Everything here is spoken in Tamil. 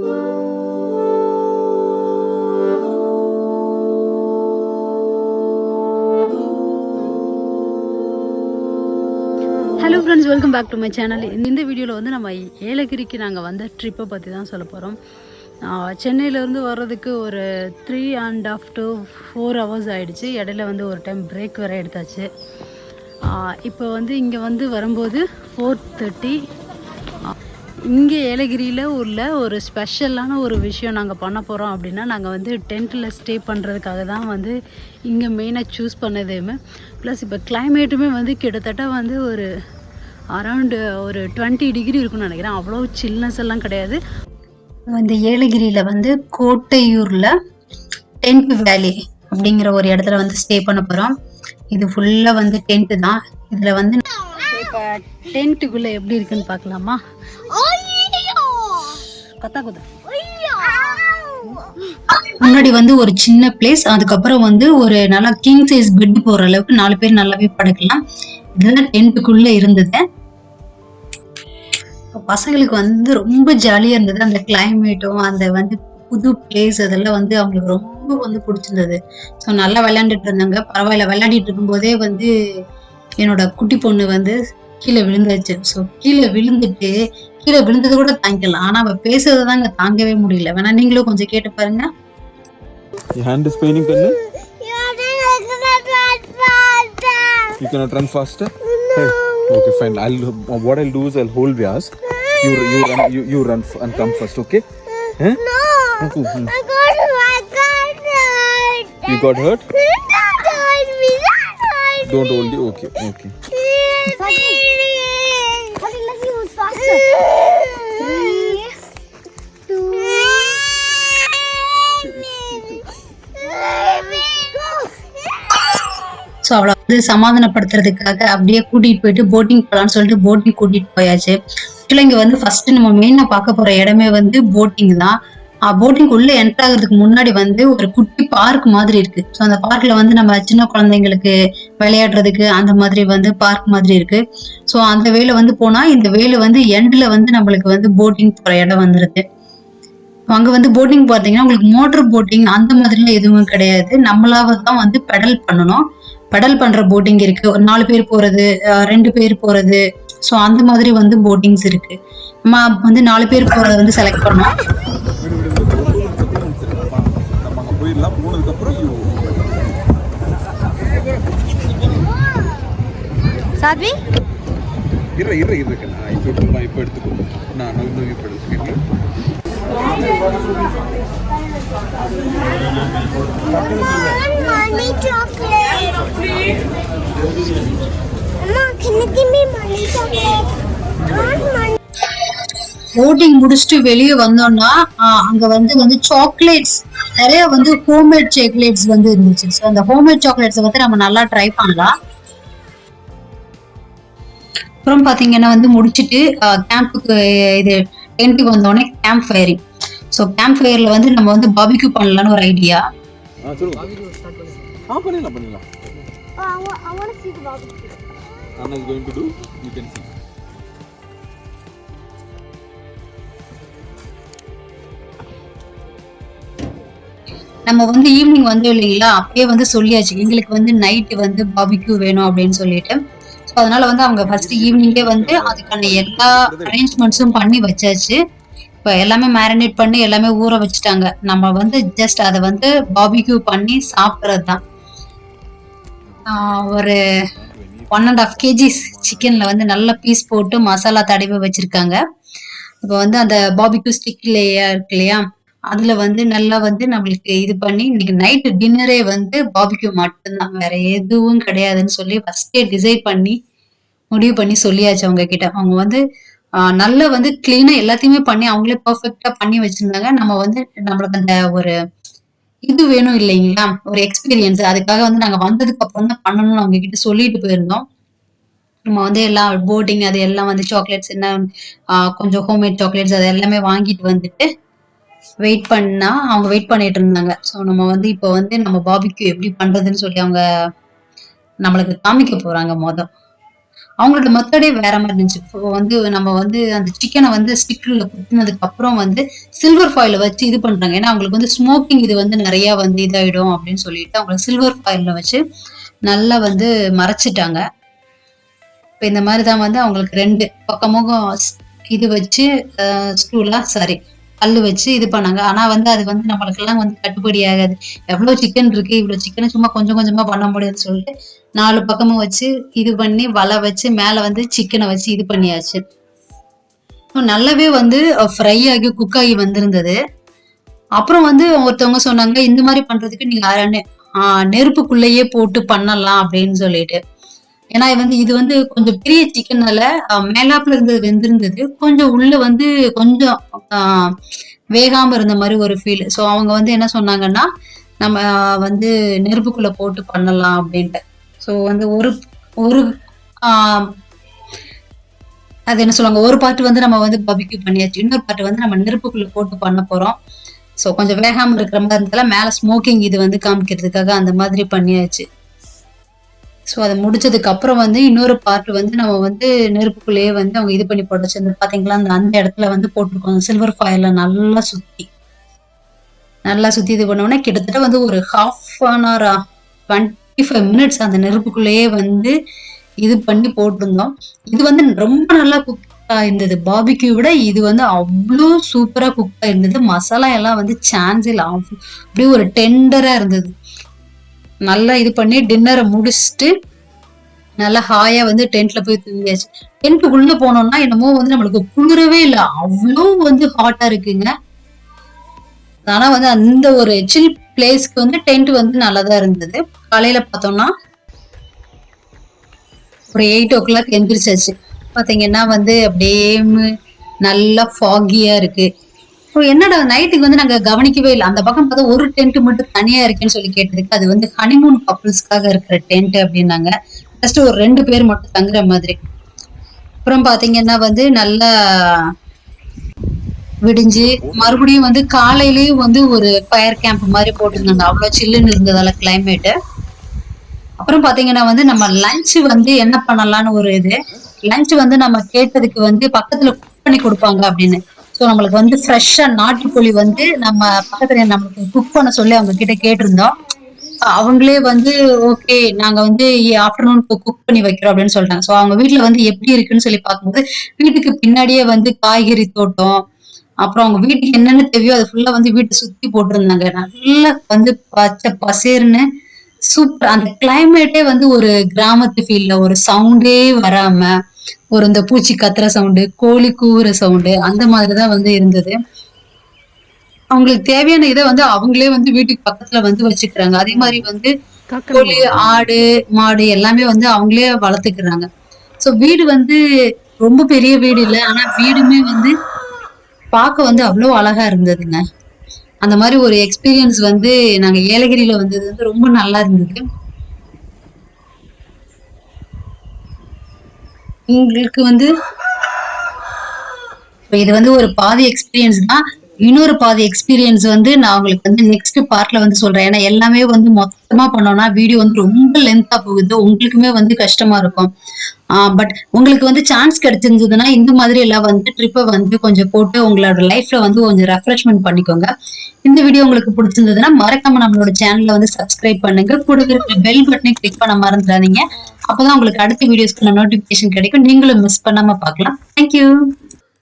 Hello friends, welcome back to my channel. இந்த வீடியோவில் வந்து நம்ம ஏலகிரிக்கு நாங்கள் வந்த ட்ரிப்பை பற்றி தான் சொல்ல போகிறோம். சென்னையிலேருந்து வர்றதுக்கு ஒரு 3.5 to 4 hours ஆகிடுச்சு. இடையில வந்து ஒரு டைம் பிரேக் வேறு எடுத்தாச்சு. இப்போ வந்து இங்கே வந்து வரும்போது 4:30. இங்கே ஏலகிரியில் உள்ள ஒரு ஸ்பெஷலான ஒரு விஷயம் நாங்கள் பண்ண போகிறோம் அப்படின்னா, நாங்கள் வந்து டென்ட்டில் ஸ்டே பண்ணுறதுக்காக தான் வந்து இங்கே மெயினாக சூஸ் பண்ணதுமே. ப்ளஸ் இப்போ கிளைமேட்டுமே வந்து கிட்டத்தட்ட வந்து ஒரு அரவுண்டு ஒரு 20 டிகிரி இருக்குன்னு நினைக்கிறேன். அவ்வளோ சில்னஸ் எல்லாம் கிடையாது. இந்த ஏலகிரியில் வந்து கோட்டையூரில் டென்ட் வேலி அப்படிங்கிற ஒரு இடத்துல வந்து ஸ்டே பண்ண போகிறோம். இது ஃபுல்லாக வந்து டென்ட்டு தான். இதில் வந்து இப்போ டென்ட்டுக்குள்ளே எப்படி இருக்குன்னு பார்க்கலாமா? முன்னாடி வந்து ஒரு சின்ன பிளேஸ், அதுக்கப்புறம் வந்து ஒரு நல்லா கிங் சைஸ் பெட் போற அளவுக்கு 4 பேர் நல்லாவே படுக்கலாம். இதெல்லாம் டென்ட்டுக்குள்ள இருந்தது. பசங்களுக்கு வந்து ரொம்ப ஜாலியா இருந்தது. அந்த கிளைமேட்டும் அந்த வந்து புது பிளேஸ் அதெல்லாம் வந்து அவங்களுக்கு ரொம்ப வந்து பிடிச்சிருந்தது. ஸோ நல்லா விளையாண்டுட்டு இருந்தாங்க. பரவாயில்ல, விளையாடிட்டு இருக்கும்போதே வந்து என்னோட குட்டி பொண்ணு வந்து கீழே விழுந்தாச்சு. ஸோ கீழே விழுந்தது கூட தாங்கிக்கலாம். ஆனா அவ பேசுறதை தாங்க தாங்கவே முடியல. வேணா நீங்களும் கொஞ்சம் கேட்டு பாருங்க. Your hand is paining, Kanna? You cannot run faster? No. Hey. Okay, fine. What I'll do is I'll hold Vyas. You run and come first, okay? Huh? No. Okay. I got hurt. You got hurt? Don't hold you. Okay. Let's use faster. 3, 2, so அவளை வந்து சமாதானப்படுத்துறதுக்காக அப்படியே கூட்டிகிட்டு போயிட்டு போட்டிங் போகலான்னு சொல்லிட்டு போட்டிங் கூட்டிகிட்டு போயாச்சு. ஆக்சுவலாக இங்கே வந்து ஃபர்ஸ்ட் நம்ம மெயினாக பார்க்க போகிற இடமே வந்து போட்டிங் தான். போட்டிங் உள்ளே என்டர் ஆகிறதுக்கு முன்னாடி வந்து ஒரு குட்டி பார்க் மாதிரி இருக்கு. ஸோ அந்த பார்க்கில் வந்து நம்ம சின்ன குழந்தைங்களுக்கு விளையாடுறதுக்கு அந்த மாதிரி வந்து பார்க் மாதிரி இருக்கு. ஸோ அந்த வேலை வந்து போனால் இந்த வேலை வந்து எண்டில் வந்து நம்மளுக்கு வந்து போட்டிங் போகிற இடம் வந்துருக்கு. அங்கே வந்து போட்டிங் பார்த்தீங்கன்னா உங்களுக்கு மோட்டர் போட்டிங் அந்த மாதிரிலாம் எதுவும் கிடையாது. நம்மளாவது தான் வந்து பெடல் பண்ணணும். பெடல் பண்ற போட்டிங் இருக்கு. ஒரு 4 பேர் போறது, 2 பேர் போறது. ஸோ அந்த மாதிரி வந்து போட்டிங்ஸ் இருக்கு. நம்ம வந்து 4 பேர் போறதை வந்து செலக்ட் பண்ணோம். சாத்வி இப்போ எடுத்துக்கோ. நான் இப்போ எடுத்துக்கிறேன். money chocolate. Mama, can you give me money chocolate? Boating முடிச்சுட்டு வெளியே வந்தோம்னா அங்க வந்து சாக்லேட்ஸ் நிறைய வந்து ஹோம்மேட் சாக்லேட்ஸ் வந்து இருந்துச்சு. ஸோ அந்த ஹோம்மேட் சாக்லேட்ஸை வந்து நம்ம நல்லா ட்ரை பண்ணலாம். அப்புறம் பாத்தீங்கன்னா வந்து முடிச்சுட்டு கேம்புக்கு இது டென்ட்டுக்கு வந்தோடனே கேம்ப் ஃபயரிங். ஸோ கேம்ப் ஃபயர்ல வந்து நம்ம வந்து பாபிக்யூ பண்ணலான்னு ஒரு ஐடியா. பண்ணலாம். I want to see the barbecue. Anna is going to do. You can see. நம்ம வந்து ஈவினிங் வந்து இல்லைங்களா, அப்பயே வந்து சொல்லியாச்சு எங்களுக்கு வந்து நைட்டு வந்து பாபிக்யூ வேணும் அப்படின்னு சொல்லிட்டு. ஸோ அதனால வந்து அவங்க ஃபர்ஸ்ட் ஈவினிங்கே வந்து அதுக்கான எல்லா அரேஞ்ச்மெண்ட்ஸும் பண்ணி வச்சாச்சு. இப்போ எல்லாமே மேரினேட் பண்ணி எல்லாமே ஊற வச்சுட்டாங்க. நம்ம வந்து ஜஸ்ட் அதை வந்து பாபிக்யூ பண்ணி சாப்பிட்றது தான். ஒரு 1.5 kg சிக்கன்ல வந்து நல்ல பீஸ் போட்டு மசாலா தடவி வச்சிருக்காங்க. இப்போ வந்து அந்த பாபிக்யூ ஸ்டிக் லேயா இருக்கு இல்லையா, அதுல வந்து நல்லா வந்து நம்மளுக்கு இது பண்ணி இன்னைக்கு நைட்டு டின்னரே வந்து பாபிக்யூ மட்டும்தான், வேற எதுவும் கிடையாதுன்னு சொல்லி ஃபர்ஸ்டே டிசைட் பண்ணி முடிவு பண்ணி சொல்லியாச்சு அவங்க கிட்ட. அவங்க வந்து நல்லா வந்து கிளீனா எல்லாத்தையுமே பண்ணி அவங்களே பர்ஃபெக்டா பண்ணி வச்சிருந்தாங்க. நம்ம வந்து நம்மளுக்கு அந்த ஒரு இது வேணும் இல்லைங்களா, ஒரு எக்ஸ்பீரியன்ஸ். அதுக்காக வந்து நாங்க வந்ததுக்கு அப்புறம் தான் பண்ணணும்னு அவங்க கிட்ட சொல்லிட்டு போயிருந்தோம். நம்ம வந்து எல்லாம் போட்டிங் அது எல்லாம் வந்து சாக்லேட்ஸ் என்ன கொஞ்சம் ஹோம்மேட் சாக்லேட்ஸ் அது எல்லாமே வாங்கிட்டு வந்துட்டு வெயிட் பண்ணா அவங்க வெயிட் பண்ணிட்டு இருந்தாங்க. ஸோ நம்ம வந்து இப்போ வந்து நம்ம பாபிக்யூ எப்படி பண்றதுன்னு சொல்லி அவங்க நம்மளுக்கு காமிக்க போறாங்க. அவங்களோட மெத்தடே வேற மாதிரி இருந்துச்சு. இப்போ வந்து நம்ம வந்து அந்த சிக்கனை வந்து ஸ்டிக்கர்ல குத்தினதுக்கு அப்புறம் வந்து சில்வர் ஃபாயில வச்சு இது பண்றாங்க. ஏன்னா அவங்களுக்கு வந்து ஸ்மோக்கிங் இது வந்து நிறைய வந்து இதாயிடும் அப்படின்னு சொல்லிட்டு அவங்க சில்வர் ஃபாயில்ல வச்சு நல்லா வந்து மறைச்சிட்டாங்க. இப்போ இந்த மாதிரி தான் வந்து அவங்களுக்கு 2 பக்கமும் இது வச்சு கல்லு வச்சு இது பண்ணாங்க. ஆனா வந்து அது வந்து நம்மளுக்கு எல்லாம் வந்து கட்டுப்படி ஆகாது. எவ்வளவு சிக்கன் இருக்கு, இவ்வளவு சிக்கனை சும்மா கொஞ்சம் கொஞ்சமா பண்ண முடியாதுன்னு சொல்லிட்டு 4 பக்கமும் வச்சு இது பண்ணி வலை வச்சு மேல வந்து சிக்கனை வச்சு இது பண்ணியாச்சு. நல்லாவே வந்து ஃப்ரை ஆகி குக் ஆகி வந்திருந்தது. அப்புறம் வந்து ஒருத்தவங்க சொன்னாங்க இந்த மாதிரி பண்றதுக்கு நீங்க நெருப்புக்குள்ளேயே போட்டு பண்ணலாம் அப்படின்னு சொல்லிட்டு. ஏன்னா வந்து இது வந்து கொஞ்சம் பெரிய சிக்கனால மேலாப்புல இருந்தது வெந்திருந்தது, கொஞ்சம் உள்ள வந்து கொஞ்சம் வேகாம இருந்த மாதிரி ஒரு ஃபீல். ஸோ அவங்க வந்து என்ன சொன்னாங்கன்னா நம்ம வந்து நெருப்புக்குள்ள போட்டு பண்ணலாம் அப்படின்ட்டு. ஸோ வந்து ஒரு அது என்ன சொல்லுவாங்க, ஒரு பார்ட் வந்து நம்ம வந்து பபிக்யூ பண்ணியாச்சு, இன்னொரு பார்ட் வந்து நம்ம நெருப்புக்குள்ள போட்டு பண்ண போறோம். ஸோ கொஞ்சம் வேகாம இருக்கிற மாதிரி இருந்தாலும் மேல ஸ்மோக்கிங் இது வந்து காமிக்கிறதுக்காக அந்த மாதிரி பண்ணியாச்சு. ஸோ அதை முடிச்சதுக்கு அப்புறம் வந்து இன்னொரு பார்ட் வந்து நம்ம வந்து நெருப்புக்குள்ளேயே வந்து அவங்க இது பண்ணி போட்டுச்சு. பாத்தீங்களா அந்த இடத்துல வந்து போட்டிருக்கோம் சில்வர் ஃபாயில நல்லா சுத்தி இது பண்ணோம்னா கிட்டத்தட்ட வந்து ஒரு 1/2 hour 25 minutes அந்த நெருப்புக்குள்ளேயே வந்து இது பண்ணி போட்டிருந்தோம். இது வந்து ரொம்ப நல்லா குக் இருந்தது. பார்பிக்யூ விட இது வந்து அவ்வளோ சூப்பரா குக் இருந்தது. மசாலா எல்லாம் வந்து சான்ஸ் இல்லை, அப்படியே ஒரு டெண்டரா இருந்தது. நல்லா இது பண்ணி டின்னரை முடிச்சுட்டு நல்லா ஹாயா வந்து டென்ட்ல போய் தூங்கியாச்சு. டென்ட்டுக்குள்ள போனோம்னா என்னமோ வந்து நம்மளுக்கு குளிரவே இல்லை, அவ்வளோ வந்து ஹாட்டா இருக்குங்க. ஆனா வந்து அந்த ஒரு சில் பிளேஸ்க்கு வந்து டென்ட் வந்து நல்லாதான் இருந்தது. காலையில பார்த்தோம்னா ஒரு 8 o'clock எந்திரிச்சாச்சு. பாத்தீங்கன்னா வந்து அப்படியே நல்லா ஃபாகியா இருக்கு. என்னடா நைட்டுக்கு வந்து நாங்க கவனிக்கவே இல்லை. அந்த பக்கம் பார்த்தா ஒரு டென்ட் மட்டும் தனியா இருக்குன்னு சொல்லி கேட்டதுக்கு அது வந்து ஹனிமூன் கப்புள்ஸ்க்காக இருக்கிற டென்ட் அப்படின்னாங்க. ஜஸ்ட் ஒரு 2 பேர் மட்டும் தங்குற மாதிரி. அப்புறம் பாத்தீங்கன்னா வந்து நல்லா விடிஞ்சு மறுபடியும் வந்து காலையிலயும் வந்து ஒரு ஃபயர் கேம்ப் மாதிரி போட்டிருந்தாங்க. அவ்வளவு சில்லுன்னு இருந்ததால கிளைமேட். அப்புறம் பாத்தீங்கன்னா வந்து நம்ம லஞ்ச் வந்து என்ன பண்ணலாம்னு ஒரு லஞ்ச் வந்து நம்ம கேட்டதுக்கு வந்து பக்கத்துல குக் பண்ணி கொடுப்பாங்க அப்படின்னு. ஸோ நம்மளுக்கு வந்து ஃப்ரெஷ்ஷா நாட்டுக்கோழி வந்து நம்ம பக்கத்துல நம்மளுக்கு குக் பண்ண சொல்லி அவங்க கிட்ட கேட்டிருந்தோம். அவங்களே வந்து ஓகே நாங்க வந்து ஆஃப்டர்நூனுக்கு குக் பண்ணி வைக்கிறோம் அப்படின்னு சொல்லிட்டாங்க. ஸோ அவங்க வீட்டுல வந்து எப்படி இருக்குன்னு சொல்லி பார்க்கும்போது வீட்டுக்கு பின்னாடியே வந்து காய்கறி தோட்டம், அப்புறம் அவங்க வீட்டுக்கு என்னென்ன தேவையோ அதை ஃபுல்லா வந்து வீட்டை சுத்தி போட்டிருந்தாங்க. நல்லா வந்து பச்சை பசேர்னு சூப்பர். அந்த கிளைமேட்டே வந்து ஒரு கிராமத்து ஃபீல்ல ஒரு சவுண்டே வராம ஒரு இந்த பூச்சி கத்துற சவுண்டு, கோழி கூவுற சவுண்டு அந்த மாதிரிதான் வந்து இருந்தது. அவங்களுக்கு தேவையான இதை வந்து அவங்களே வந்து வீட்டுக்கு பக்கத்துல வந்து வச்சுக்கிறாங்க. அதே மாதிரி வந்து கோழி, ஆடு, மாடு எல்லாமே வந்து அவங்களே வளர்த்துக்கிறாங்க. சோ வீடு வந்து ரொம்ப பெரிய வீடு இல்லை, ஆனா வீடுமே வந்து பார்க்க வந்து அவ்வளவு அழகா இருந்ததுங்க. அந்த மாதிரி ஒரு எக்ஸ்பீரியன்ஸ் வந்து நாங்க ஏலகிரியில வந்தது வந்து ரொம்ப நல்லா இருந்தது. உங்களுக்கு வந்து இது வந்து ஒரு பாதி எக்ஸ்பீரியன்ஸ் தான். இன்னொரு பாதி எக்ஸ்பீரியன்ஸ் வந்து நான் உங்களுக்கு வந்து நெக்ஸ்ட் பார்ட்ல வந்து சொல்றேன். ஏன்னா எல்லாமே வந்து மொத்தமா பண்ணோம்னா வீடியோ வந்து ரொம்ப லென்த்தா போகுது, உங்களுக்குமே வந்து கஷ்டமா இருக்கும். பட் உங்களுக்கு வந்து சான்ஸ் கிடைச்சிருந்ததுன்னா இந்த மாதிரி எல்லாம் வந்து ட்ரிப்பை வந்து கொஞ்சம் போட்டு உங்களோட லைஃப்ல வந்து கொஞ்சம் ரெஃப்ரெஷ்மெண்ட் பண்ணிக்கோங்க. இந்த வீடியோ உங்களுக்கு பிடிச்சிருந்ததுன்னா மறக்காம நம்மளோட சேனல்ல வந்து சப்ஸ்கிரைப் பண்ணுங்க. கூட இருக்கிற பெல் பட்டனை கிளிக் பண்ண மறந்துடாதீங்க. அப்பதான் உங்களுக்கு அடுத்த வீடியோஸ்க்கு நோட்டிபிகேஷன் கிடைக்கும், நீங்களும் மிஸ் பண்ணாம பார்க்கலாம். தேங்க்யூ.